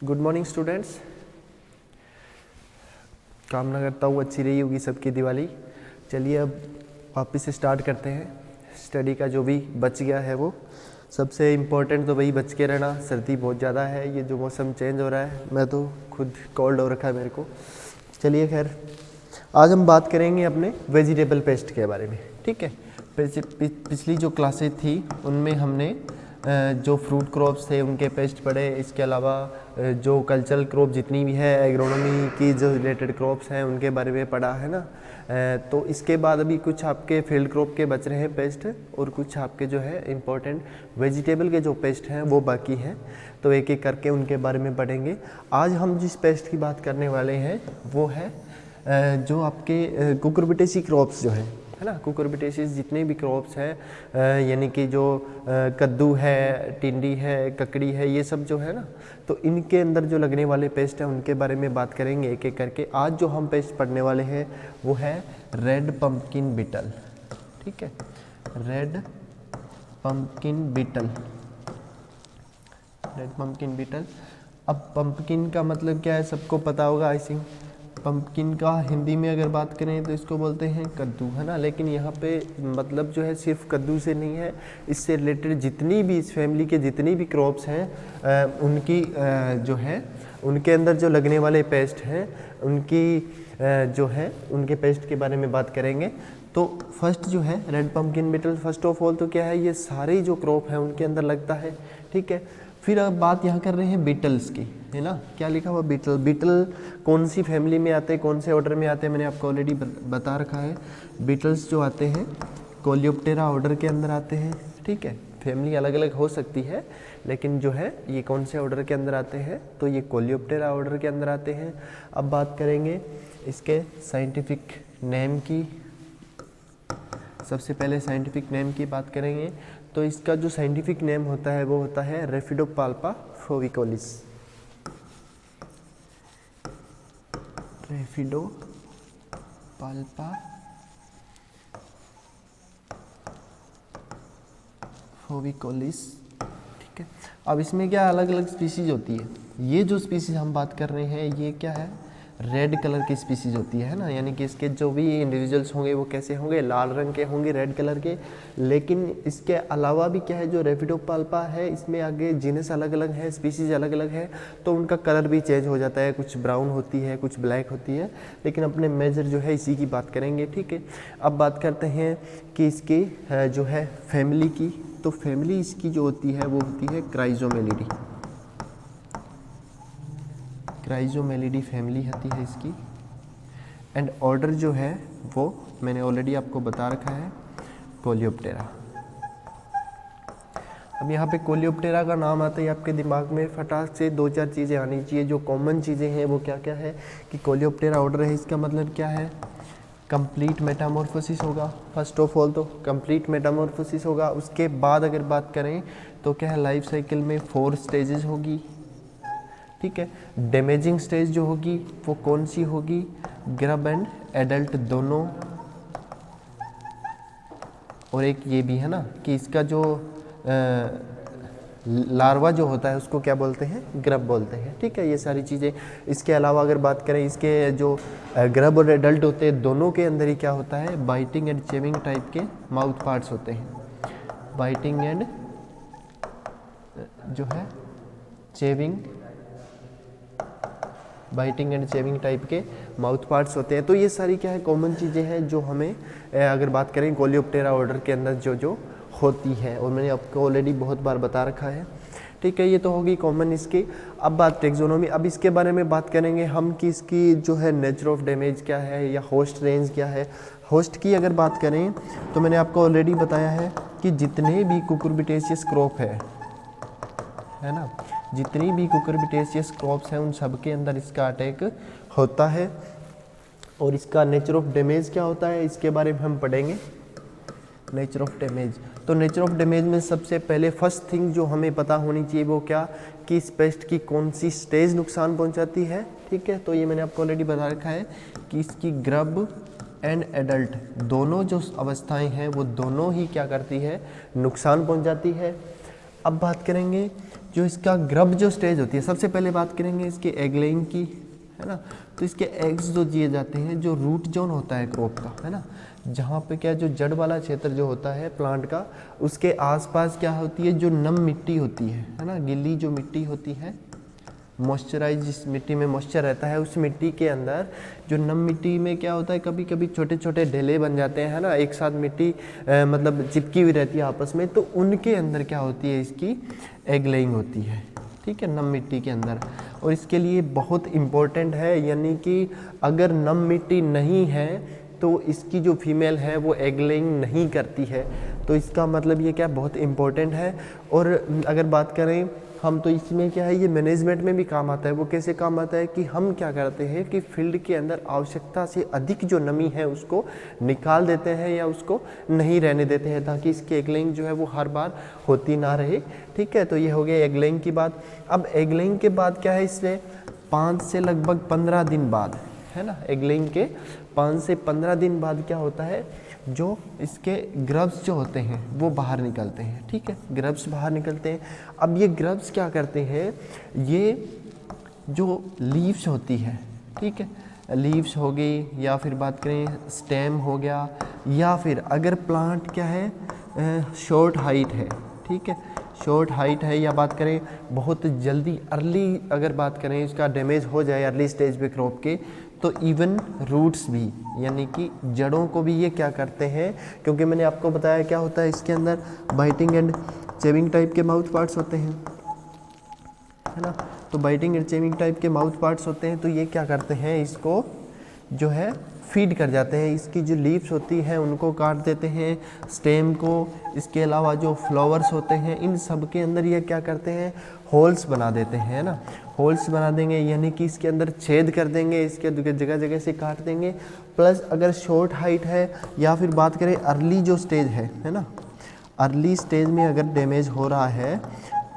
Good morning students. कामना करता हूँ अच्छी रही होगी सबकी दिवाली। चलिए अब वापस से स्टार्ट करते हैं स्टडी का। जो भी बच गया है वो सबसे इम्पोर्टेंट तो वही बच के रहना। सर्दी बहुत ज़्यादा है, ये जो मौसम चेंज हो रहा है, मैं तो खुद कोल्ड हो रखा है मेरे को। चलिए खैर, आज हम बात करेंगे अपने वेजिटेबल पेस्ट के बारे में। ठीक है, पिछली जो क्लासेज थी उनमें हमने जो फ्रूट क्रॉप्स थे उनके पेस्ट पढ़े। इसके अलावा जो कल्चरल क्रॉप जितनी भी है, एग्रोनॉमी की जो रिलेटेड क्रॉप्स हैं उनके बारे में पढ़ा है ना। तो इसके बाद अभी कुछ आपके फील्ड क्रॉप के बच रहे हैं पेस्ट, और कुछ आपके जो है इम्पोर्टेंट वेजिटेबल के जो पेस्ट हैं वो बाकी हैं। तो एक एक करके उनके बारे में पढ़ेंगे। आज हम जिस पेस्ट की बात करने वाले हैं वो है जो आपके कुकुरबिटेसी क्रॉप्स जो है ना। कुकुरबिटेसी जितने भी क्रॉप्स हैं, यानी कि जो कद्दू है, टिंडी है, ककड़ी है, ये सब जो है ना, तो इनके अंदर जो लगने वाले पेस्ट हैं उनके बारे में बात करेंगे एक एक करके। आज जो हम पेस्ट पढ़ने वाले हैं वो है रेड पंपकिन बीटल। ठीक है, red pumpkin beetle, red pumpkin beetle. अब पंपकिन का मतलब क्या है सबको पता होगा आई थिंक। पंपकिन का हिंदी में अगर बात करें तो इसको बोलते हैं कद्दू, है ना। लेकिन यहाँ पे मतलब जो है सिर्फ कद्दू से नहीं है, इससे रिलेटेड जितनी भी इस फैमिली के जितनी भी क्रॉप्स हैं उनकी जो है उनके अंदर जो लगने वाले पेस्ट हैं उनकी जो है उनके पेस्ट के बारे में बात करेंगे। तो फर्स्ट जो है red pumpkin beetle, first of all तो क्या है, ये सारे जो क्रॉप है उनके अंदर लगता है। ठीक है, फिर अब बात यहाँ कर रहे हैं बीटल्स की, है ना। क्या लिखा हुआ बीटल, बीटल कौन सी फैमिली में आते हैं, कौन से ऑर्डर में आते हैं, मैंने आपको ऑलरेडी बता रखा है। बीटल्स जो आते हैं कोलियोप्टेरा ऑर्डर के अंदर आते हैं। ठीक है, फैमिली अलग अलग हो सकती है लेकिन जो है ये कौन से ऑर्डर के अंदर आते हैं, तो ये कोलियोप्टेरा ऑर्डर के अंदर आते हैं। अब बात करेंगे इसके साइंटिफिक नेम की। सबसे पहले साइंटिफिक नेम की बात करेंगे तो इसका जो साइंटिफिक नेम होता है वो होता है रेफिडोपाल्पा फोविकोलिस। रेफिडोपाल्पा फोविकोलिस। ठीक है, अब इसमें क्या अलग अलग स्पीसीज होती है। ये जो स्पीसीज हम बात कर रहे हैं ये क्या है, रेड कलर की स्पीसीज होती है ना। यानी कि इसके जो भी इंडिविजुअल्स होंगे वो कैसे होंगे, लाल रंग के होंगे, रेड कलर के। लेकिन इसके अलावा भी क्या है, जो रेफिडोपाल्पा है इसमें आगे जीनस अलग अलग है, स्पीसीज अलग अलग है, तो उनका कलर भी चेंज हो जाता है। कुछ ब्राउन होती है, कुछ ब्लैक होती है, लेकिन अपने मेजर जो है इसी की बात करेंगे। ठीक है, अब बात करते हैं कि इसकी जो है फैमिली की। तो फैमिली इसकी जो होती है वो होती है क्राइजोमेलिडी। क्राइजोमेलिडी फैमिली होती है इसकी। एंड ऑर्डर जो है वो मैंने ऑलरेडी आपको बता रखा है, कोलियोप्टेरा। अब यहाँ पे कोलियोप्टेरा का नाम आता है आपके दिमाग में फटाक से दो चार चीज़ें आनी चाहिए। जो कॉमन चीज़ें हैं वो क्या क्या है कि कोलियोप्टेरा ऑर्डर है, इसका मतलब क्या है, कंप्लीट मेटामॉर्फोसिस होगा। फर्स्ट ऑफ ऑल तो कंप्लीट मेटामॉर्फोसिस होगा। उसके बाद अगर बात करें तो क्या है, लाइफ साइकिल में 4 स्टेजेस होगी। ठीक है, डैमेजिंग स्टेज जो होगी वो कौन सी होगी, ग्रब एंड एडल्ट दोनों। और एक ये भी है ना कि इसका जो लार्वा जो होता है उसको क्या बोलते हैं, ग्रब बोलते हैं। ठीक है, ये सारी चीज़ें। इसके अलावा अगर बात करें इसके जो ग्रब और एडल्ट होते हैं दोनों के अंदर ही क्या होता है, बाइटिंग एंड चेविंग टाइप के माउथ पार्ट्स होते हैं। बाइटिंग एंड जो है chewing, biting and chewing type के माउथ पार्ट्स होते हैं। तो ये सारी क्या है, कॉमन चीज़ें हैं जो हमें अगर बात करें कोलियोप्टेरा ऑर्डर के अंदर जो जो होती है, और मैंने आपको ऑलरेडी बहुत बार बता रखा है। ठीक है, ये तो होगी कॉमन इसकी। अब बात टेक्सोनोमी, अब इसके बारे में बात करेंगे हम कि इसकी जो है नेचर ऑफ डैमेज क्या है या होस्ट रेंज क्या है। होस्ट की अगर बात करें तो मैंने आपको ऑलरेडी बताया है कि जितने भी कुकुरबिटेशियस क्रॉप है ना, जितनी भी कुकुरबिटेशियस क्रॉप्स हैं उन सब के अंदर इसका अटैक होता है। और इसका नेचर ऑफ डैमेज क्या होता है इसके बारे में हम पढ़ेंगे, नेचर ऑफ डैमेज। तो नेचर ऑफ डैमेज में सबसे पहले फर्स्ट थिंग जो हमें पता होनी चाहिए वो क्या, कि इस पेस्ट की कौन सी स्टेज नुकसान पहुंचाती है। ठीक है, तो ये मैंने आपको ऑलरेडी बता रखा है कि इसकी ग्रब एंड एडल्ट दोनों जो अवस्थाएं हैं वो दोनों ही क्या करती है, नुकसान पहुंचाती है। अब बात करेंगे जो इसका ग्रब जो स्टेज होती है, सबसे पहले बात करेंगे इसके एग लेइंग की, है ना। तो इसके एग्स जो दिए जाते हैं, जो रूट जोन होता है क्रॉप का, है ना, जहाँ पे क्या जो जड़ वाला क्षेत्र जो होता है प्लांट का, उसके आसपास क्या होती है, जो नम मिट्टी होती है ना, गीली जो मिट्टी होती है, मॉइस्चराइज जिस मिट्टी में मॉइस्चर रहता है, उस मिट्टी के अंदर जो नम मिट्टी में क्या होता है, कभी कभी छोटे छोटे ढेले बन जाते हैं, है ना, एक साथ मिट्टी मतलब चिपकी हुई रहती है आपस में, तो उनके अंदर क्या होती है, इसकी एग लेइंग होती है, ठीक है, नम मिट्टी के अंदर। और इसके लिए बहुत इम्पोर्टेंट है, यानी कि अगर नम मिट्टी नहीं है तो इसकी जो फीमेल है वो एग लेइंग नहीं करती है। तो इसका मतलब ये क्या बहुत इम्पोर्टेंट है। और अगर बात करें हम, तो इसमें क्या है, ये मैनेजमेंट में भी काम आता है। वो कैसे काम आता है कि हम क्या करते हैं कि फील्ड के अंदर आवश्यकता से अधिक जो नमी है उसको निकाल देते हैं या उसको नहीं रहने देते हैं, ताकि इसकी एग लेइंग जो है वो हर बार होती ना रहे, ठीक है। तो ये हो गया एग लेइंग की बात। अब एग लेइंग के बाद क्या है, इससे 5 से लगभग 15 दिन बाद, है ना, एग लेइंग के 5 से 15 दिन बाद क्या होता है, जो इसके ग्रब्स जो होते हैं वो बाहर निकलते हैं, ठीक है, ग्रब्स बाहर निकलते हैं। अब ये ग्रब्स क्या करते हैं, ये जो लीव्स होती है, ठीक है, लीव्स हो गई, या फिर बात करें स्टेम हो गया, या फिर अगर प्लांट क्या है शॉर्ट हाइट है, ठीक है, शॉर्ट हाइट है, या बात करें बहुत जल्दी अर्ली अगर बात करें इसका डैमेज हो जाए अर्ली स्टेज पे क्रॉप के, तो इवन रूट्स भी, यानी कि जड़ों को भी ये क्या करते हैं, क्योंकि मैंने आपको बताया क्या होता है इसके अंदर बाइटिंग एंड चेविंग टाइप के माउथ पार्ट्स होते हैं, है ना। तो बाइटिंग एंड चेविंग टाइप के माउथ पार्ट्स होते हैं, तो ये क्या करते हैं, इसको जो है फीड कर जाते हैं, इसकी जो लीव्स होती हैं उनको काट देते हैं, स्टेम को, इसके अलावा जो फ्लावर्स होते हैं इन सब के अंदर ये क्या करते हैं, होल्स बना देते हैं, है ना, होल्स बना देंगे, यानी कि इसके अंदर छेद कर देंगे, इसके जगह जगह से काट देंगे। प्लस अगर शॉर्ट हाइट है, या फिर बात करें अर्ली जो स्टेज है ना, अर्ली स्टेज में अगर डैमेज हो रहा है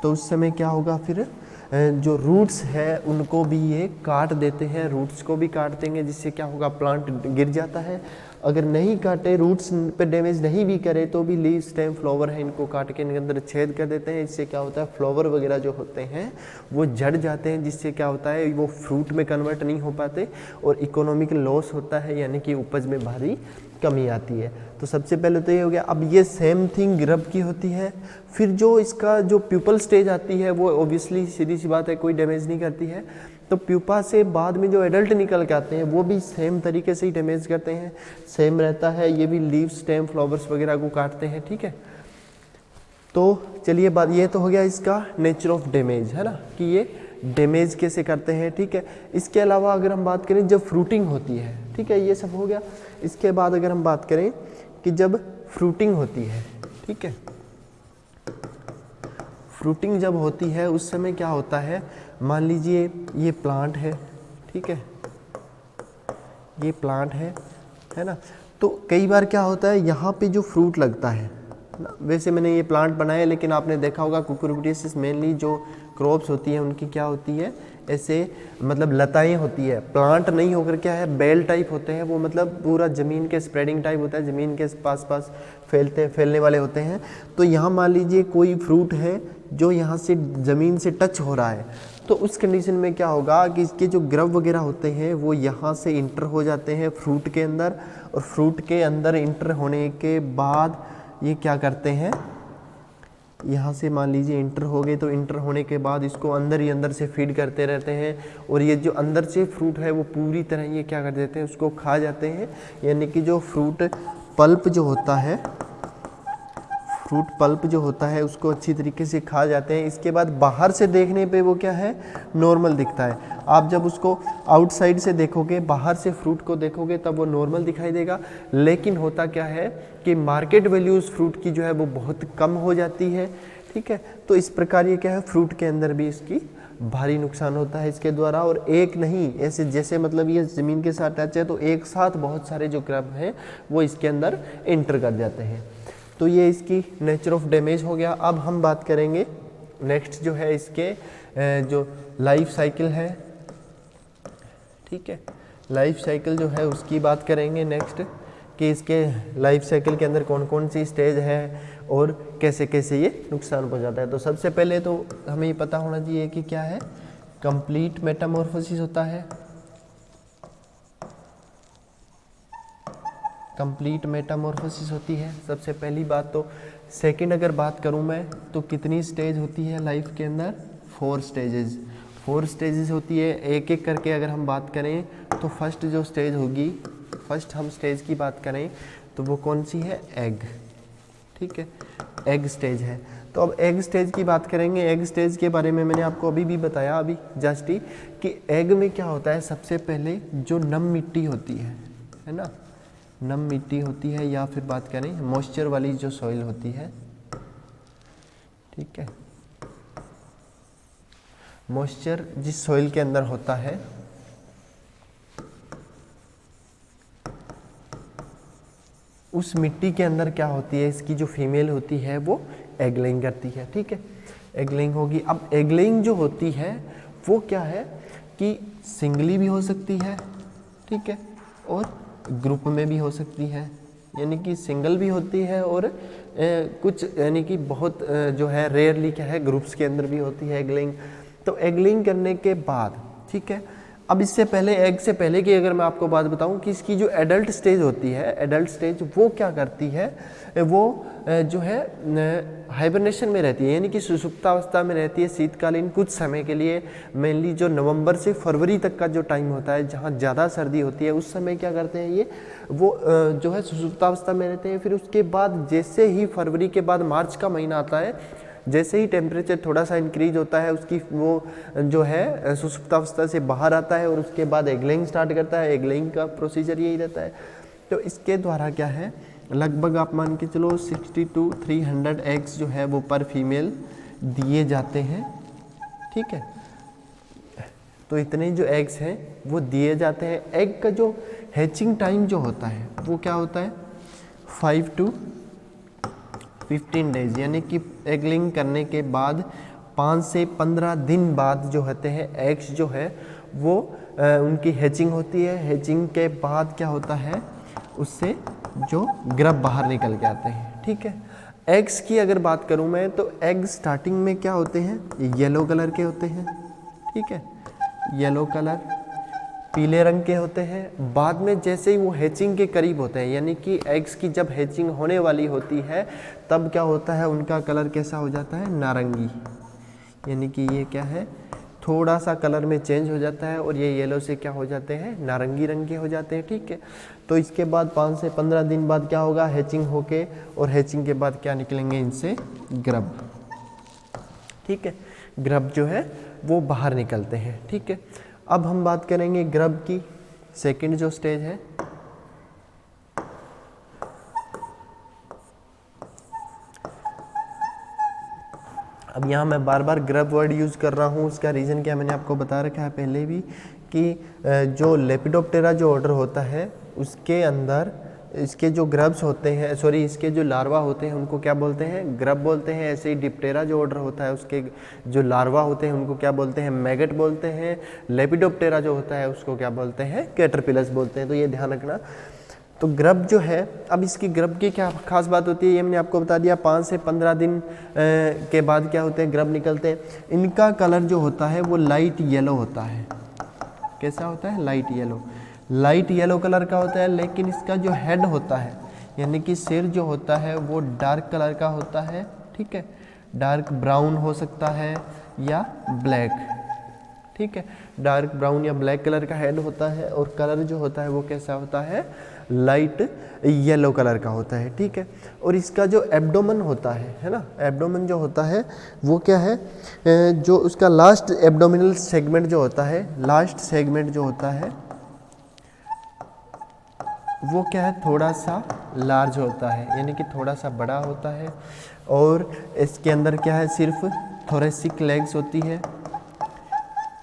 तो उस समय क्या होगा, फिर जो रूट्स है उनको भी ये काट देते हैं, रूट्स को भी काट देंगे, जिससे क्या होगा, प्लांट गिर जाता है। अगर नहीं काटे, रूट्स पे डैमेज नहीं भी करे, तो भी लीव स्टेम फ्लावर है, इनको काट के इनके अंदर छेद कर देते हैं। इससे क्या होता है, फ्लावर वगैरह जो होते हैं वो झड़ जाते हैं, जिससे क्या होता है वो फ्रूट में कन्वर्ट नहीं हो पाते और इकोनॉमिक लॉस होता है, यानी कि उपज में भारी कमी आती है। तो सबसे पहले तो ये हो गया। अब ये सेम थिंग ग्रब की होती है। फिर जो इसका जो प्यूपल स्टेज आती है वो ओब्वियसली सीधी सी बात है कोई डैमेज नहीं करती है। तो प्यूपा से बाद में जो एडल्ट निकल के आते हैं वो भी सेम तरीके से ही डैमेज करते हैं, सेम रहता है। ये भी लीव स्टेम फ्लावर्स वगैरह को काटते हैं, ठीक है। तो चलिए बात ये तो हो गया इसका नेचर ऑफ डैमेज, है ना, कि ये डैमेज कैसे करते हैं, ठीक है। इसके अलावा अगर हम बात करें जब फ्रूटिंग होती है, ठीक है, ये सब हो गया। इसके बाद अगर हम बात करें कि जब फ्रूटिंग होती है, ठीक है, फ्रूटिंग जब होती है उस समय क्या होता है, मान लीजिए ये प्लांट है, ठीक है, ये प्लांट है ना। तो कई बार क्या होता है यहाँ पे जो फ्रूट लगता है ना, वैसे मैंने ये प्लांट बनाया लेकिन आपने देखा होगा कुकुरबिटेसिस मेनली जो क्रॉप्स होती है उनकी क्या होती है, ऐसे मतलब लताएं होती है, प्लांट नहीं होकर क्या है बेल टाइप होते हैं वो, मतलब पूरा ज़मीन के स्प्रेडिंग टाइप होता है, ज़मीन के पास फैलने वाले होते हैं। तो यहाँ मान लीजिए कोई फ्रूट है जो यहाँ से ज़मीन से टच हो रहा है, तो उस कंडीशन में क्या होगा कि इसके जो ग्रब वगैरह होते हैं वो यहाँ से इंटर हो जाते हैं फ्रूट के अंदर, और फ्रूट के अंदर इंटर होने के बाद ये क्या करते हैं, यहाँ से मान लीजिए इंटर हो गए, तो इंटर होने के बाद इसको अंदर ही अंदर से फीड करते रहते हैं, और ये जो अंदर से फ्रूट है वो पूरी तरह ये क्या कर देते हैं, उसको खा जाते हैं। यानी कि जो फ्रूट पल्प जो होता है, फ्रूट पल्प जो होता है उसको अच्छी तरीके से खा जाते हैं। इसके बाद बाहर से देखने पे वो क्या है, नॉर्मल दिखता है। आप जब उसको आउटसाइड से देखोगे, बाहर से फ्रूट को देखोगे तब वो नॉर्मल दिखाई देगा, लेकिन होता क्या है कि मार्केट वैल्यू उस फ्रूट की जो है वो बहुत कम हो जाती है, ठीक है। तो इस प्रकार ये क्या है, फ्रूट के अंदर भी इसकी भारी नुकसान होता है इसके द्वारा। और एक नहीं, ऐसे जैसे मतलब ये ज़मीन के साथ टच है तो एक साथ बहुत सारे जो ग्रब हैं वो इसके अंदर एंटर कर जाते हैं। तो ये इसकी नेचर ऑफ डैमेज हो गया। अब हम बात करेंगे नेक्स्ट जो है इसके जो लाइफ साइकिल है, ठीक है, लाइफ साइकिल जो है उसकी बात करेंगे नेक्स्ट, कि इसके लाइफ साइकिल के अंदर कौन कौन सी स्टेज है और कैसे कैसे ये नुकसान पहुंचाता है। तो सबसे पहले तो हमें ये पता होना चाहिए कि क्या है, कंप्लीट मेटामॉर्फोसिस होता है, कंप्लीट मेटामॉर्फोसिस होती है सबसे पहली बात। तो सेकंड अगर बात करूं मैं तो कितनी स्टेज होती है लाइफ के अंदर, 4 स्टेजेस, 4 स्टेजेस होती है। एक एक करके अगर हम बात करें तो फर्स्ट जो स्टेज होगी, फर्स्ट हम स्टेज की बात करें तो वो कौन सी है, एग, ठीक है, एग स्टेज है। तो अब एग स्टेज की बात करेंगे। एग स्टेज के बारे में मैंने आपको अभी भी बताया, अभी जस्ट ही, कि एग में क्या होता है, सबसे पहले जो नम मिट्टी होती है ना, नम मिट्टी होती है, या फिर बात करें मॉइस्चर वाली जो सॉइल होती है, ठीक है, मॉइस्चर जिस सॉइल के अंदर होता है उस मिट्टी के अंदर क्या होती है, इसकी जो फीमेल होती है वो एग लेइंग करती है, ठीक है, एग लेइंग होगी। अब एग लेइंग जो होती है वो क्या है कि सिंगली भी हो सकती है, ठीक है, और ग्रुप में भी हो सकती है, यानी कि सिंगल भी होती है और कुछ यानी कि बहुत जो है रेयरली क्या है ग्रुप्स के अंदर भी होती है एग लेइंग। तो एग लेइंग करने के बाद, ठीक है, अब इससे पहले, एग से पहले की अगर मैं आपको बात बताऊं कि इसकी जो एडल्ट स्टेज होती है, एडल्ट स्टेज वो क्या करती है, वो जो है हाइबरनेशन में रहती है, यानी कि सुषुप्तावस्था में रहती है शीतकालीन कुछ समय के लिए। मेनली जो नवंबर से फरवरी तक का जो टाइम होता है जहाँ ज़्यादा सर्दी होती है उस समय क्या करते हैं ये, वो जो है सुषुप्तावस्था में रहते हैं। फिर उसके बाद जैसे ही फरवरी के बाद मार्च का महीना आता है, जैसे ही टेम्परेचर थोड़ा सा इंक्रीज होता है उसकी वो जो है सुषुप्तावस्था से बाहर आता है और उसके बाद एग लेइंग स्टार्ट करता है। एग लेइंग का प्रोसीजर यही रहता है। तो इसके द्वारा क्या है, लगभग आप मान के चलो 60 to 300 एग्स जो है वो पर फीमेल दिए जाते हैं, ठीक है। तो इतने जो एग्स हैं वो दिए जाते हैं। एग का जो हैचिंग टाइम जो होता है वो क्या होता है, 5 to 15 डेज, यानी कि एग लेइंग करने के बाद 5 से 15 दिन बाद जो होते हैं एग्स जो है वो उनकी हैचिंग होती है। हैचिंग के बाद क्या होता है, उससे जो ग्रब बाहर निकल के आते हैं, ठीक है। एग्स की अगर बात करूं मैं तो एग स्टार्टिंग में क्या होते हैं, येलो कलर के होते हैं, ठीक है, येलो कलर, पीले रंग के होते हैं। बाद में जैसे ही वो हैचिंग के करीब होते हैं, यानी कि एग्स की जब हैचिंग होने वाली होती है तब क्या होता है, उनका कलर कैसा हो जाता है, नारंगी, यानी कि ये क्या है, थोड़ा सा कलर में चेंज हो जाता है और ये येलो से क्या हो जाते हैं, नारंगी रंग के हो जाते हैं, ठीक है। तो इसके बाद 5 से 15 दिन बाद क्या होगा, हैचिंग होके, और हैचिंग के बाद क्या निकलेंगे इनसे, ग्रब, ठीक है। ग्रब जो है वो बाहर निकलते हैं, ठीक है। अब हम बात करेंगे ग्रब की सेकंड जो स्टेज है, अब यहाँ मैं बार बार ग्रब वर्ड यूज़ कर रहा हूँ, उसका रीज़न क्या मैंने आपको बता रखा है पहले भी, कि जो लेपिडोप्टेरा जो ऑर्डर होता है उसके अंदर इसके जो ग्रब्स होते हैं, सॉरी इसके जो लार्वा होते हैं उनको क्या बोलते हैं, ग्रब बोलते हैं। ऐसे ही डिप्टेरा जो ऑर्डर होता है उसके जो लार्वा होते हैं उनको क्या बोलते हैं, मैगट बोलते हैं। लेपिडोप्टेरा जो होता है उसको क्या बोलते हैं, कैटरपिलर्स बोलते हैं। तो ये ध्यान रखना। तो ग्रब जो है, अब इसकी ग्रब की क्या खास बात होती है ये मैंने आपको बता दिया। 5 से 15 दिन के बाद क्या होते हैं, ग्रब निकलते हैं। इनका कलर जो होता है वो लाइट येलो होता है। कैसा होता है, light yellow, light yellow colour का होता है। लेकिन इसका जो हेड होता है यानी कि सिर जो होता है वो डार्क कलर का होता है, ठीक है। डार्क ब्राउन हो सकता है या ब्लैक, ठीक है। डार्क ब्राउन या ब्लैक कलर का हेड होता है और कलर जो होता है वो कैसा होता है, लाइट येलो कलर का होता है, ठीक है। और इसका जो एब्डोमेन होता है ना, एब्डोमेन जो होता है वो क्या है, जो उसका लास्ट एब्डोमिनल सेगमेंट जो होता है, लास्ट सेगमेंट जो होता है वो क्या है, थोड़ा सा लार्ज होता है, यानी कि थोड़ा सा बड़ा होता है। और इसके अंदर क्या है, सिर्फ थोरेसिक लेग्स होती है,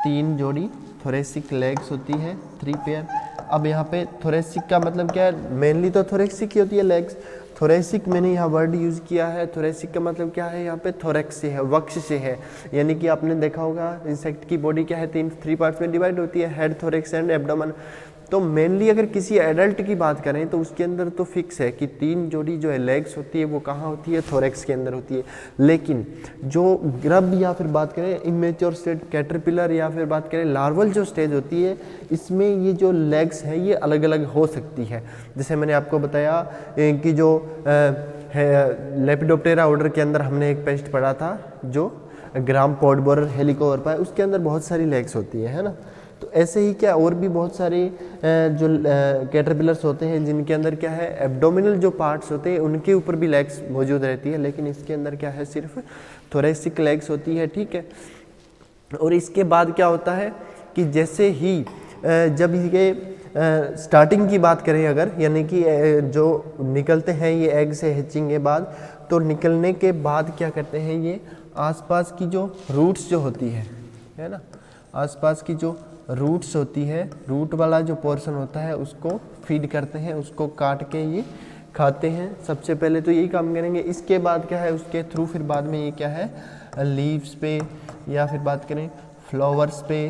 3 जोड़ी थोरेसिक लेग्स होती है, 3 पेयर। अब यहाँ पे थोरेसिक का मतलब क्या है, मेनली तो थोरेसिक ही होती है लेग्स। थोरेसिक मैंने यहाँ वर्ड यूज़ किया है। थोरेसिक का मतलब क्या है, यहाँ पे थोरेक्स से है, वक्ष से है। यानी कि आपने देखा होगा इंसेक्ट की बॉडी क्या है, 3 पार्ट्स में डिवाइड होती है, हेड, थोरेक्स एंड एब्डोमेन। तो मेनली अगर किसी एडल्ट की बात करें तो उसके अंदर तो फिक्स है कि 3 जोड़ी जो है लेग्स होती है वो कहाँ होती है, थोरैक्स के अंदर होती है। लेकिन जो ग्रब या फिर बात करें इमेच्योर स्टेज कैटरपिलर या फिर बात करें लार्वल जो स्टेज होती है, इसमें ये जो लेग्स हैं ये अलग अलग हो सकती है। जैसे मैंने आपको बताया कि जो लेपिडोप्टेरा ऑर्डर के अंदर हमने एक पेस्ट पढ़ा था जो ग्राम पॉड बोरर हेलिकोवर्पा है, उसके अंदर बहुत सारी लेग्स होती है ना। तो ऐसे ही क्या और भी बहुत सारे जो कैटरपिलर्स होते हैं जिनके अंदर क्या है एब्डोमिनल जो पार्ट्स होते हैं उनके ऊपर भी लेग्स मौजूद रहती है, लेकिन इसके अंदर क्या है सिर्फ थोरेसिक लेग्स होती है, ठीक है। और इसके बाद क्या होता है कि जैसे ही जब ये स्टार्टिंग की बात करें अगर, यानी कि जो निकलते हैं ये एग से हैचिंग के बाद, तो निकलने के बाद क्या करते हैं ये आसपास की जो रूट्स जो होती है ना, आसपास की जो रूट्स होती है, रूट वाला जो पोर्शन होता है उसको फीड करते हैं, उसको काट के ये खाते हैं। सबसे पहले तो यही काम करेंगे। इसके बाद क्या है उसके थ्रू फिर बाद में ये क्या है लीव्स पे या फिर बात करें फ्लावर्स पे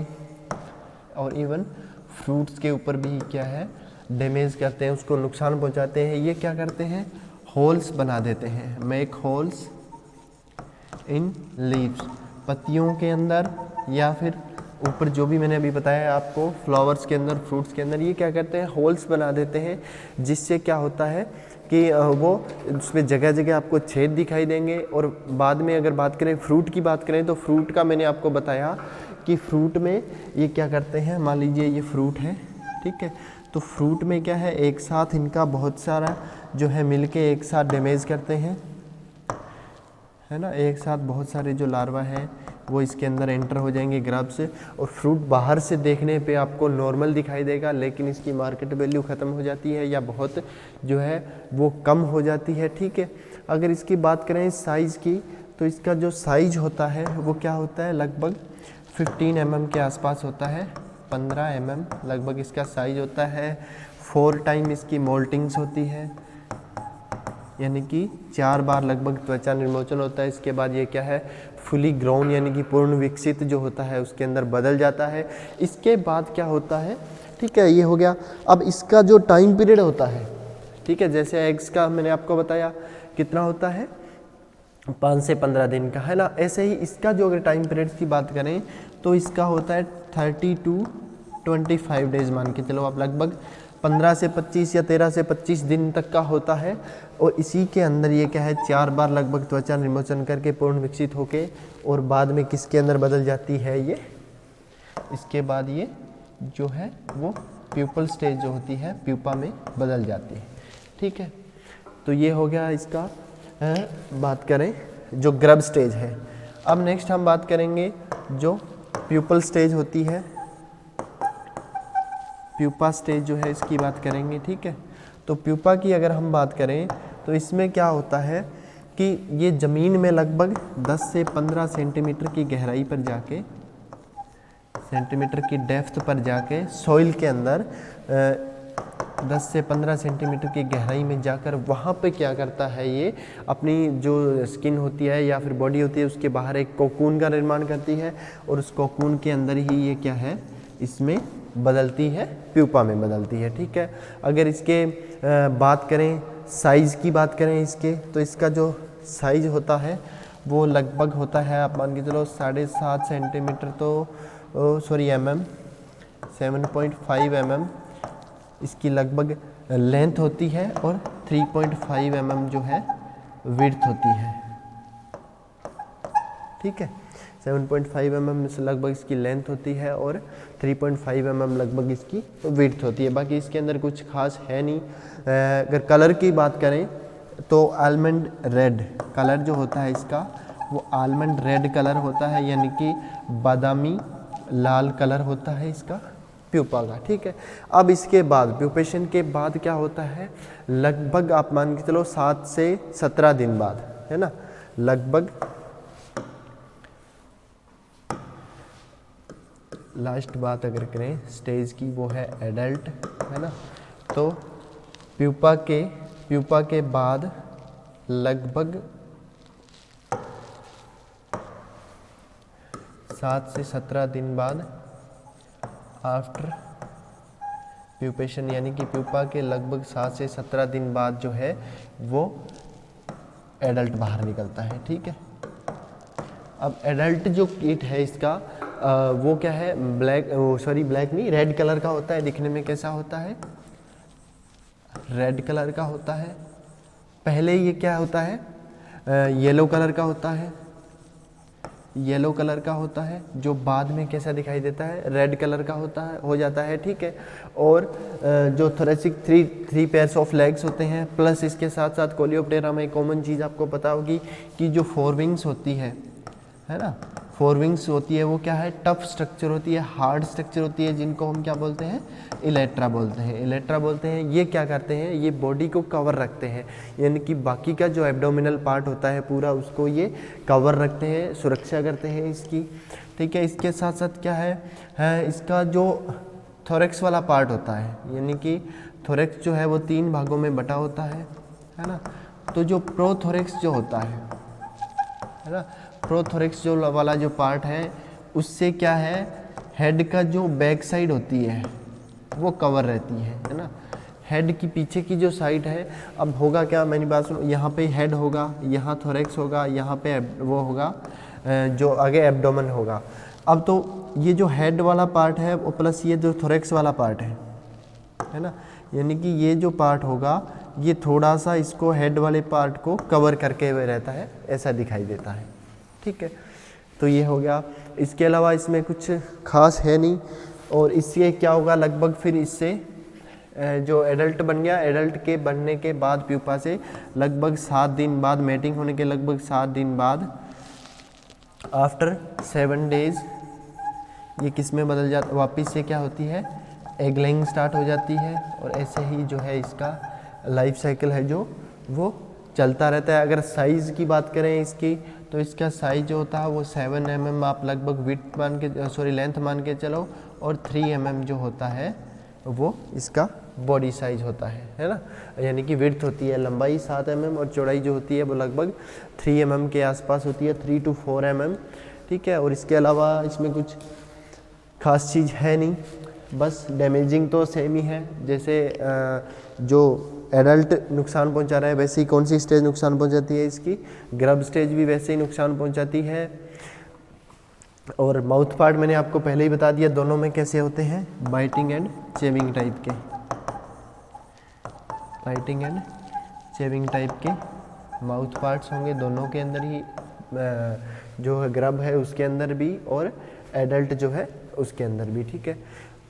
और इवन फ्रूट्स के ऊपर भी क्या है डैमेज करते हैं, उसको नुकसान पहुंचाते हैं। ये क्या करते हैं होल्स बना देते हैं, मेक होल्स इन लीव्स, पत्तियों के अंदर या फिर ऊपर जो भी मैंने अभी बताया आपको फ्लावर्स के अंदर फ्रूट्स के अंदर, ये क्या करते हैं होल्स बना देते हैं, जिससे क्या होता है कि वो उसमें जगह जगह आपको छेद दिखाई देंगे। और बाद में अगर बात करें फ्रूट की बात करें तो फ्रूट का मैंने आपको बताया कि फ्रूट में ये क्या करते हैं, मान लीजिए ये फ्रूट है, ठीक है, तो फ्रूट में क्या है एक साथ इनका बहुत सारा जो है मिलके एक साथ डैमेज करते हैं, है ना, एक साथ बहुत सारे जो लार्वा हैं वो इसके अंदर एंटर हो जाएंगे ग्रब से, और फ्रूट बाहर से देखने पे आपको नॉर्मल दिखाई देगा, लेकिन इसकी मार्केट वैल्यू ख़त्म हो जाती है या बहुत जो है वो कम हो जाती है, ठीक है। अगर इसकी बात करें साइज़ की, तो इसका जो साइज होता है वो क्या होता है लगभग 15 mm के आसपास होता है, 15 mm लगभग इसका साइज होता है। 4 टाइम इसकी मोल्टिंग्स होती है, यानी कि 4 बार लगभग त्वचा निर्मोचन होता है। इसके बाद ये क्या है फुली ग्रोन यानी कि पूर्ण विकसित जो होता है उसके अंदर बदल जाता है। इसके बाद क्या होता है, ठीक है, ये हो गया। अब इसका जो टाइम पीरियड होता है, ठीक है, जैसे एग्स का मैंने आपको बताया कितना होता है 5 से 15 दिन का, है ना। ऐसे ही इसका जो अगर टाइम पीरियड की बात करें तो इसका होता है 30 to 25 डेज, मान के चलो आप लगभग 15 से 25 या 13 से 25 दिन तक का होता है। और इसी के अंदर ये क्या है 4 बार लगभग त्वचा निर्मोचन करके पूर्ण विकसित होके और बाद में किसके अंदर बदल जाती है ये, इसके बाद ये जो है वो प्यूपल स्टेज जो होती है प्यूपा में बदल जाती है, ठीक है। तो ये हो गया इसका बात करें जो ग्रब स्टेज है। अब नेक्स्ट हम बात करेंगे जो प्यूपल स्टेज होती है, प्यूपा स्टेज जो है इसकी बात करेंगे, ठीक है। तो प्यूपा की अगर हम बात करें तो इसमें क्या होता है कि ये ज़मीन में लगभग 10 से 15 सेंटीमीटर की गहराई पर जाके, सेंटीमीटर की डेप्थ पर जाके सॉइल के अंदर 10 से 15 सेंटीमीटर की गहराई में जाकर वहाँ पे क्या करता है ये अपनी जो स्किन होती है या फिर बॉडी होती है उसके बाहर एक कोकून का निर्माण करती है, और उस कोकून के अंदर ही ये क्या है इसमें बदलती है, प्यूपा में बदलती है, ठीक है। अगर इसके बात करें साइज़ की बात करें इसके, तो इसका जो साइज होता है वो लगभग होता है आप मान के चलो 7.5 सेंटीमीटर, तो सॉरी mm 7.5 mm इसकी लगभग लेंथ होती है, और 3.5 mm जो है विड्थ होती है, ठीक है। 7.5 mm से लगभग इसकी लेंथ होती है और 3.5 mm लगभग इसकी विड्थ होती है। बाकी इसके अंदर कुछ खास है नहीं। अगर कलर की बात करें तो आलमंड रेड कलर जो होता है इसका वो आलमंड रेड कलर होता है, यानी कि बादामी लाल कलर होता है इसका प्यूपा का, ठीक है। अब इसके बाद प्यूपेशन के बाद क्या होता है लगभग आप मान के चलो 7 से 17 दिन बाद, है ना, लगभग लास्ट बात अगर करें स्टेज की वो है एडल्ट, है ना। तो प्यूपा के बाद लगभग 7 से 17 दिन बाद आफ्टर प्यूपेशन यानी कि प्यूपा के लगभग 7 से 17 दिन बाद जो है वो एडल्ट बाहर निकलता है। ठीक है, अब एडल्ट जो कीट है इसका वो क्या है, ब्लैक नहीं, रेड कलर का होता है। दिखने में कैसा होता है, रेड कलर का होता है। पहले ये क्या होता है, येलो कलर का होता है, येलो कलर का होता है, जो बाद में कैसा दिखाई देता है, रेड कलर का होता है, हो जाता है। ठीक है, और जो thoracic three pairs of legs होते हैं, प्लस इसके साथ साथ कोलियोप्टेरा में कॉमन चीज़ आपको पता होगी कि जो फोर विंग्स होती है ना, फोर विंग्स होती है वो क्या है, टफ स्ट्रक्चर होती है, हार्ड स्ट्रक्चर होती है, जिनको हम क्या बोलते हैं, इलेक्ट्रा बोलते हैं। इलेक्ट्रा बोलते हैं। ये क्या करते हैं, ये बॉडी को कवर रखते हैं, यानी कि बाकी का जो एब्डोमिनल पार्ट होता है पूरा, उसको ये कवर रखते हैं, सुरक्षा करते हैं इसकी। ठीक है, इसके साथ साथ क्या है इसका जो थोरेक्स वाला पार्ट होता है, यानी कि थोरेक्स जो है वो 3 भागों में बटा होता है ना। तो जो प्रोथोरेक्स जो होता है ना, प्रोथोरेक्स जो वाला जो पार्ट है, उससे क्या है, हेड का जो बैक साइड होती है वो कवर रहती है ना। हेड की पीछे की जो साइड है, अब होगा क्या, मेरी बात सुनो, यहाँ पे हेड होगा, यहाँ थोरेक्स होगा, यहाँ पे वो होगा जो आगे एब्डोमेन होगा। अब तो ये जो हेड वाला पार्ट है वो प्लस ये जो थोरेक्स वाला पार्ट है ना, यानी कि ये जो पार्ट होगा ये थोड़ा सा इसको हेड वाले पार्ट को कवर करके हुए रहता है, ऐसा दिखाई देता है। ठीक है, तो ये हो गया। इसके अलावा इसमें कुछ खास है नहीं। और इससे क्या होगा, लगभग फिर इससे जो एडल्ट बन गया, एडल्ट के बनने के बाद प्यूपा से लगभग 7 दिन बाद, मेटिंग होने के लगभग 7 दिन बाद, आफ्टर 7 डेज ये किस में बदल जाता, वापस से क्या होती है, एग लेइंग स्टार्ट हो जाती है। और ऐसे ही जो है इसका लाइफ साइकिल है जो वो चलता रहता है। अगर साइज़ की बात करें इसकी, तो इसका साइज जो होता है वो 7 mm आप लगभग विड्थ मान के लेंथ मान के चलो, और 3 mm जो होता है वो इसका बॉडी साइज होता है ना, यानी कि विड्थ होती है, लंबाई 7 mm और चौड़ाई जो होती है वो लगभग 3 mm के आसपास होती है, 3 to 4 mm। ठीक है, और इसके अलावा इसमें कुछ खास चीज़ है नहीं, बस डैमेजिंग तो सेम ही है। जैसे जो एडल्ट नुकसान पहुंचा रहा है, वैसे ही कौन सी स्टेज नुकसान पहुंचाती है, इसकी ग्रब स्टेज भी वैसे ही नुकसान पहुंचाती है। और माउथ पार्ट मैंने आपको पहले ही बता दिया, दोनों में कैसे होते हैं, बाइटिंग एंड चेविंग टाइप के, बाइटिंग एंड चेविंग टाइप के माउथ पार्ट्स होंगे दोनों के अंदर ही, जो है ग्रब है उसके अंदर भी, और एडल्ट जो है उसके अंदर भी। ठीक है,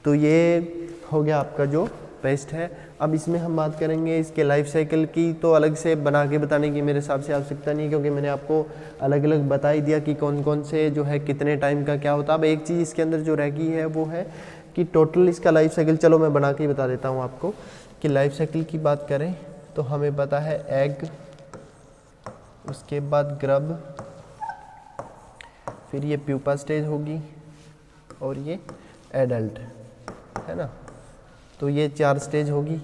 तो ये हो गया आपका जो पेस्ट है। अब इसमें हम बात करेंगे इसके लाइफ साइकिल की, तो अलग से बना के बताने की मेरे हिसाब से आवश्यकता नहीं, क्योंकि मैंने आपको अलग अलग बता ही दिया कि कौन कौन से जो है कितने टाइम का क्या होता है। अब एक चीज़ इसके अंदर जो रह गई है वो है कि टोटल इसका लाइफ साइकिल, चलो मैं बना के ही बता देता हूँ आपको कि लाइफ साइकिल की बात करें तो हमें पता है एग, उसके बाद ग्रब, फिर ये प्यूपा स्टेज होगी, और ये एडल्ट है ना। तो ये 4 स्टेज होगी,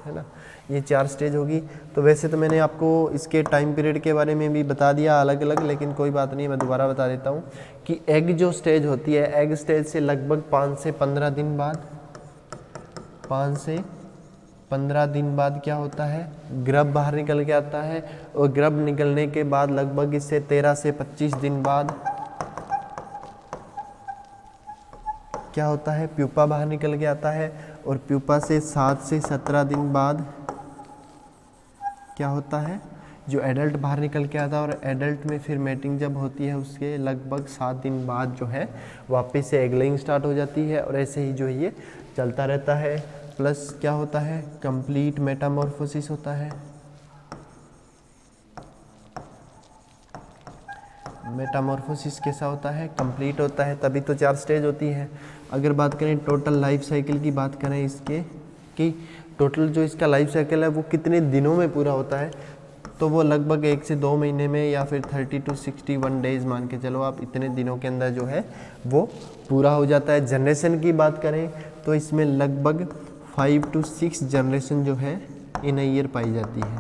है ना, ये 4 स्टेज होगी। तो वैसे तो मैंने आपको इसके टाइम पीरियड के बारे में भी बता दिया अलग अलग, लेकिन कोई बात नहीं, मैं दोबारा बता देता हूँ कि एग जो स्टेज होती है, एग स्टेज से लगभग 5 से 15 दिन बाद, 5 से 15 दिन बाद क्या होता है, ग्रब बाहर निकल के आता है। और ग्रब निकलने के बाद लगभग इससे 13 से 25 दिन बाद क्या होता है, प्यूपा बाहर निकल के आता है। और प्यूपा से 7 से 17 दिन बाद क्या होता है, जो एडल्ट बाहर निकल के आता है। और एडल्ट में फिर मेटिंग जब होती है उसके लगभग 7 दिन बाद जो है वापस से एग लेइंग स्टार्ट हो जाती है, और ऐसे ही जो है ये चलता रहता है। प्लस क्या होता है, कंप्लीट मेटामॉर्फोसिस होता है। मेटामॉर्फोसिस कैसा होता है, कंप्लीट होता है, तभी तो 4 स्टेज होती है। अगर बात करें टोटल लाइफ साइकिल की बात करें इसके, कि टोटल जो इसका लाइफ साइकिल है वो कितने दिनों में पूरा होता है, तो वो लगभग 1 से 2 महीने में, या फिर 30 to 61 डेज मान के चलो आप, इतने दिनों के अंदर जो है वो पूरा हो जाता है। जनरेशन की बात करें तो इसमें लगभग 5 to 6 जनरेशन जो है इन अ ईयर पाई जाती है।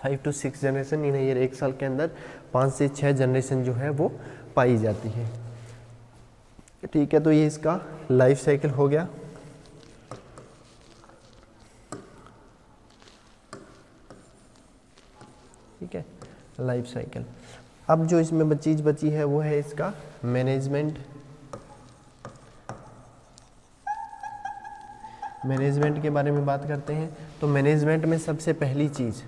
5 to 6 जनरेशन इन ईयर, 1 साल के अंदर 5 से 6 जनरेशन जो है वो पाई जाती है। ठीक है, तो ये इसका लाइफ साइकिल हो गया। ठीक है, लाइफ साइकिल। अब जो इसमें चीज़ बची है वो है इसका मैनेजमेंट। मैनेजमेंट के बारे में बात करते हैं। तो मैनेजमेंट में सबसे पहली चीज़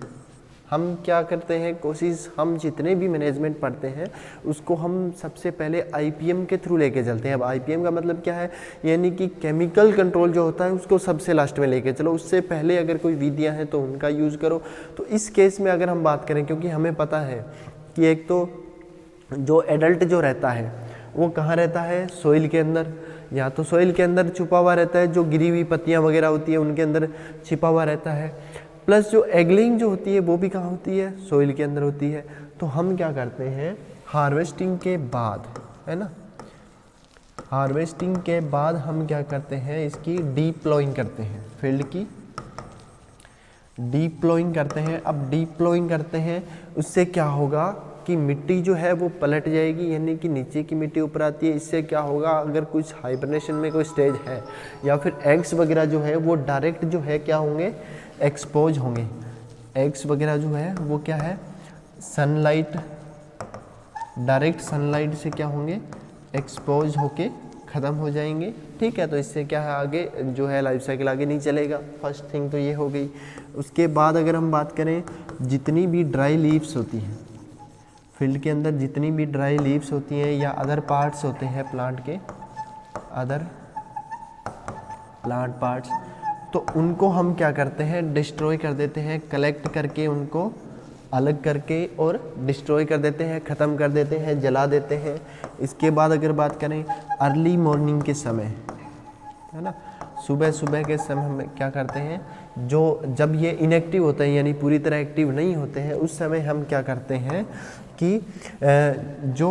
हम क्या करते हैं, कोशिश हम जितने भी मैनेजमेंट पढ़ते हैं उसको हम सबसे पहले आईपीएम के थ्रू लेके चलते हैं। अब आईपीएम का मतलब क्या है, यानी कि केमिकल कंट्रोल जो होता है उसको सबसे लास्ट में लेके चलो, उससे पहले अगर कोई विधियाँ हैं तो उनका यूज़ करो। तो इस केस में अगर हम बात करें, क्योंकि हमें पता है कि एक तो जो एडल्ट जो रहता है वो कहाँ रहता है, सोइल के अंदर, या तो सोइल के अंदर छुपा हुआ रहता है, जो गिरी हुई पत्तियाँ वगैरह होती है उनके अंदर छिपा हुआ रहता है, प्लस जो एगलिंग जो होती है वो भी कहाँ होती है, सोइल के अंदर होती है। तो हम क्या करते हैं, हार्वेस्टिंग के बाद, है ना, हार्वेस्टिंग के बाद हम क्या करते हैं, इसकी डीप प्लोइंग करते हैं, फील्ड की डीप प्लोइंग करते हैं। अब डीप प्लोइंग करते हैं, उससे क्या होगा कि मिट्टी जो है वो पलट जाएगी, यानी कि नीचे की मिट्टी ऊपर आती है। इससे क्या होगा, अगर कुछ हाइबरनेशन में कोई स्टेज है या फिर एग्स वगैरह जो है वो डायरेक्ट जो है क्या होंगे, एक्सपोज होंगे। एग्स वगैरह जो है वो क्या है, सनलाइट, डायरेक्ट सनलाइट से क्या होंगे, एक्सपोज होके ख़त्म हो जाएंगे। ठीक है, तो इससे क्या है, आगे जो है लाइफ साइकिल आगे नहीं चलेगा। फर्स्ट थिंग तो ये हो गई। उसके बाद अगर हम बात करें, जितनी भी ड्राई लीव्स होती हैं फील्ड के अंदर, जितनी भी ड्राई लीव्स होती हैं या अदर पार्ट्स होते हैं प्लांट के, अदर प्लांट पार्ट्स, तो उनको हम क्या करते हैं, डिस्ट्रॉय कर देते हैं, कलेक्ट करके उनको अलग करके और डिस्ट्रॉय कर देते हैं, ख़त्म कर देते हैं, जला देते हैं। इसके बाद अगर बात करें अर्ली मॉर्निंग के समय, है ना, सुबह सुबह के समय हम क्या करते हैं, जो जब ये इनएक्टिव होते हैं यानी पूरी तरह एक्टिव नहीं होते हैं, उस समय हम क्या करते हैं कि जो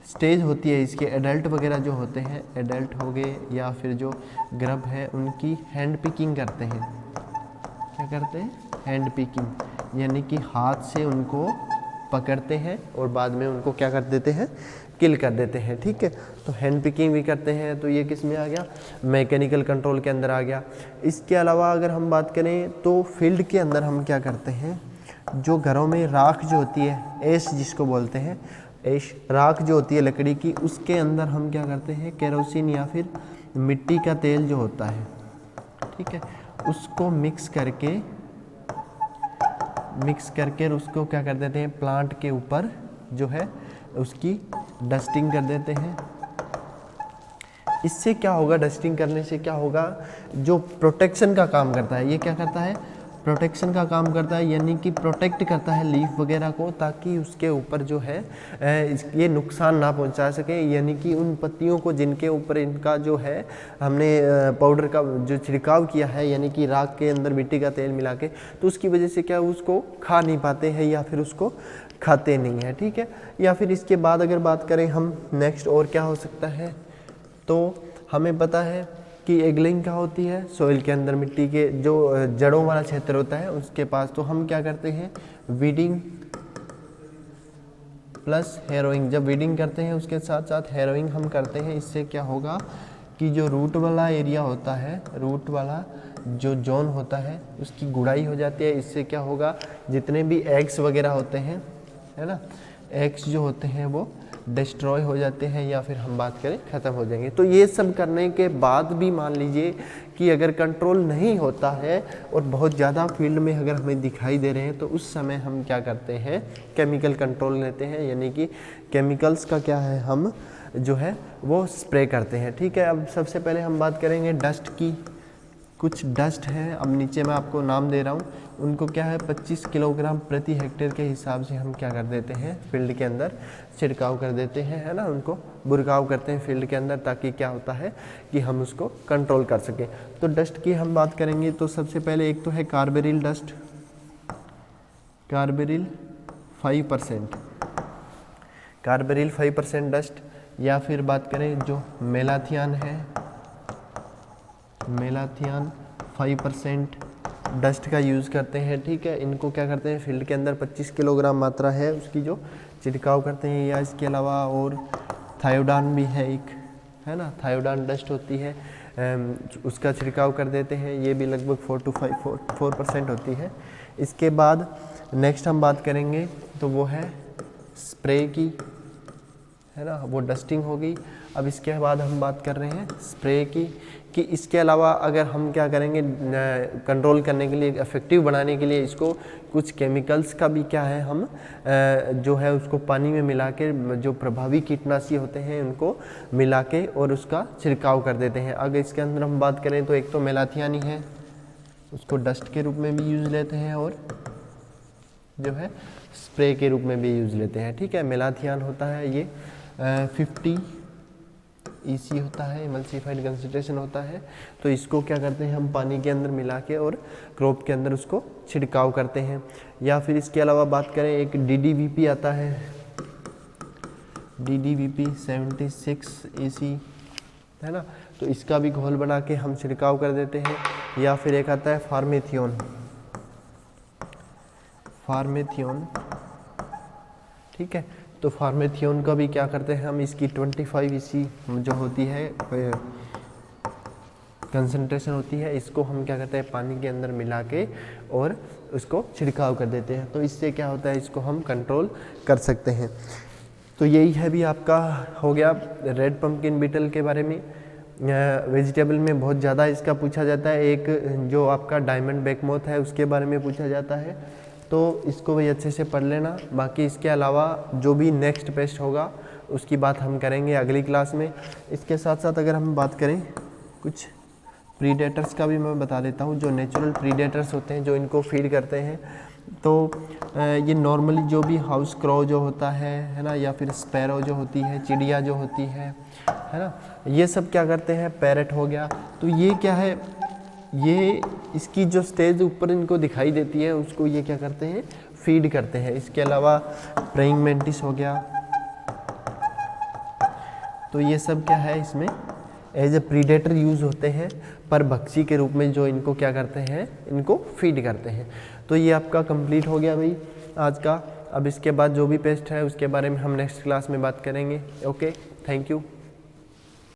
स्टेज होती है इसके, एडल्ट वगैरह जो होते हैं, एडल्ट हो गए या फिर जो ग्रब है, उनकी हैंड पिकिंग करते हैं। क्या करते हैं, हैंड पिकिंग, यानी कि हाथ से उनको पकड़ते हैं और बाद में उनको क्या कर देते हैं, किल कर देते हैं। ठीक है, तो हैंड पिकिंग भी करते हैं। तो ये किस में आ गया, मैकेनिकल कंट्रोल के अंदर आ गया। इसके अलावा अगर हम बात करें तो फील्ड के अंदर हम क्या करते हैं, जो घरों में राख जो होती है, ऐश जिसको बोलते हैं, ऐश राख जो होती है लकड़ी की, उसके अंदर हम क्या करते हैं, केरोसिन या फिर मिट्टी का तेल जो होता है, ठीक है, उसको मिक्स करके उसको क्या कर देते हैं, प्लांट के ऊपर जो है उसकी डस्टिंग कर देते हैं। इससे क्या होगा, डस्टिंग करने से क्या होगा, जो प्रोटेक्शन का काम करता है, ये क्या करता है, प्रोटेक्शन का काम करता है, यानी कि प्रोटेक्ट करता है लीफ वगैरह को, ताकि उसके ऊपर जो है ये नुकसान ना पहुंचा सके, यानी कि उन पत्तियों को जिनके ऊपर इनका जो है हमने पाउडर का जो छिड़काव किया है, यानी कि राख के अंदर मिट्टी का तेल मिला के, तो उसकी वजह से क्या उसको खा नहीं पाते हैं या फिर उसको खाते नहीं हैं। ठीक है, या फिर इसके बाद अगर बात करें हम नेक्स्ट और क्या हो सकता है, तो हमें पता है कि एगलिंग क्या होती है, सोइल के अंदर मिट्टी के जो जड़ों वाला क्षेत्र होता है उसके पास, तो हम क्या करते हैं, वीडिंग प्लस हेरोइंग। जब वीडिंग करते हैं उसके साथ साथ हेरोइंग हम करते हैं। इससे क्या होगा कि जो रूट वाला एरिया होता है, रूट वाला जो जोन होता है उसकी गुड़ाई हो जाती है। इससे क्या होगा, जितने भी एग्स वगैरह होते हैं, है ना, एग्स जो होते हैं वो डिस्ट्रॉय हो जाते हैं या फिर हम बात करें ख़त्म हो जाएंगे। तो ये सब करने के बाद भी मान लीजिए कि अगर कंट्रोल नहीं होता है और बहुत ज़्यादा फील्ड में अगर हमें दिखाई दे रहे हैं, तो उस समय हम क्या करते हैं, केमिकल कंट्रोल लेते हैं, यानी कि केमिकल्स का क्या है, हम जो है वो स्प्रे करते हैं। ठीक है, अब सबसे पहले हम बात करेंगे डस्ट की। कुछ डस्ट है, अब नीचे मैं आपको नाम दे रहा हूँ, उनको क्या है 25 किलोग्राम प्रति हेक्टेयर के हिसाब से हम क्या कर देते हैं, फील्ड के अंदर छिड़काव कर देते हैं, है ना, उनको बुरकाव करते हैं फील्ड के अंदर, ताकि क्या होता है कि हम उसको कंट्रोल कर सकें। तो डस्ट की हम बात करेंगे तो सबसे पहले एक तो है carbaryl dust, carbaryl 5%, carbaryl 5% dust, या फिर बात करें जो मेलाथियन है, मेलाथियन 5% डस्ट का यूज़ करते हैं। ठीक है, इनको क्या करते हैं, फील्ड के अंदर 25 किलोग्राम मात्रा है उसकी जो छिड़काव करते हैं, या इसके अलावा और थायोडान भी है एक, है ना, थायोडान डस्ट होती है, उसका छिड़काव कर देते हैं। ये भी लगभग 4% होती है। इसके बाद नेक्स्ट हम बात करेंगे तो वो है स्प्रे की, है ना, वो डस्टिंग होगी। अब इसके बाद हम बात कर रहे हैं स्प्रे की, कि इसके अलावा अगर हम क्या करेंगे कंट्रोल करने के लिए, इफ़ेक्टिव बनाने के लिए इसको कुछ केमिकल्स का भी क्या है हम जो है उसको पानी में मिला के, जो प्रभावी कीटनाशी होते हैं उनको मिला के और उसका छिड़काव कर देते हैं। अगर इसके अंदर हम बात करें तो एक तो मेलाथियान ही है, उसको डस्ट के रूप में भी यूज़ लेते हैं और जो है स्प्रे के रूप में भी यूज़ लेते हैं। ठीक है, मेलाथियान होता है ये 50 EC होता है, इमल्सिफाइड कंसंट्रेशन होता है। तो इसको क्या करते हैं हम पानी के अंदर मिला के और क्रॉप के अंदर उसको छिड़काव करते हैं। या फिर इसके अलावा बात करें एक DDVP आता है, DDVP 76 EC, है ना, तो इसका भी घोल बना के हम छिड़काव कर देते हैं। या फिर एक आता है फार्मेथियोन, ठीक है, तो फार्मेथियोन का भी क्या करते हैं हम, इसकी 25 EC जो होती है कंसंट्रेशन होती है, इसको हम क्या करते हैं पानी के अंदर मिला के और उसको छिड़काव कर देते हैं। तो इससे क्या होता है, इसको हम कंट्रोल कर सकते हैं। तो यही है भी आपका हो गया रेड पम्पकिन बीटल के बारे में। वेजिटेबल में बहुत ज़्यादा इसका पूछा जाता है। एक जो आपका डायमंड बैकमोथ है उसके बारे में पूछा जाता है, तो इसको भी अच्छे से पढ़ लेना। बाकी इसके अलावा जो भी नेक्स्ट पेस्ट होगा उसकी बात हम करेंगे अगली क्लास में। इसके साथ साथ अगर हम बात करें कुछ प्रीडेटर्स का भी मैं बता देता हूँ, जो नेचुरल प्रीडेटर्स होते हैं जो इनको फीड करते हैं। तो ये नॉर्मली जो भी हाउस क्रो जो होता है ना, या फिर स्पैरो जो होती है, चिड़िया जो होती है ना, ये सब क्या करते हैं, पैरट हो गया, तो ये क्या है, ये इसकी जो स्टेज ऊपर इनको दिखाई देती है उसको ये क्या करते हैं, फीड करते हैं। इसके अलावा प्रेइंग मेंटिस हो गया, तो ये सब क्या है इसमें एज ए प्रीडेटर यूज़ होते हैं, पर भक्षी के रूप में जो इनको क्या करते हैं, इनको फीड करते हैं। तो ये आपका कंप्लीट हो गया भाई आज का। अब इसके बाद जो भी पेस्ट है उसके बारे में हम नेक्स्ट क्लास में बात करेंगे। Okay, thank you.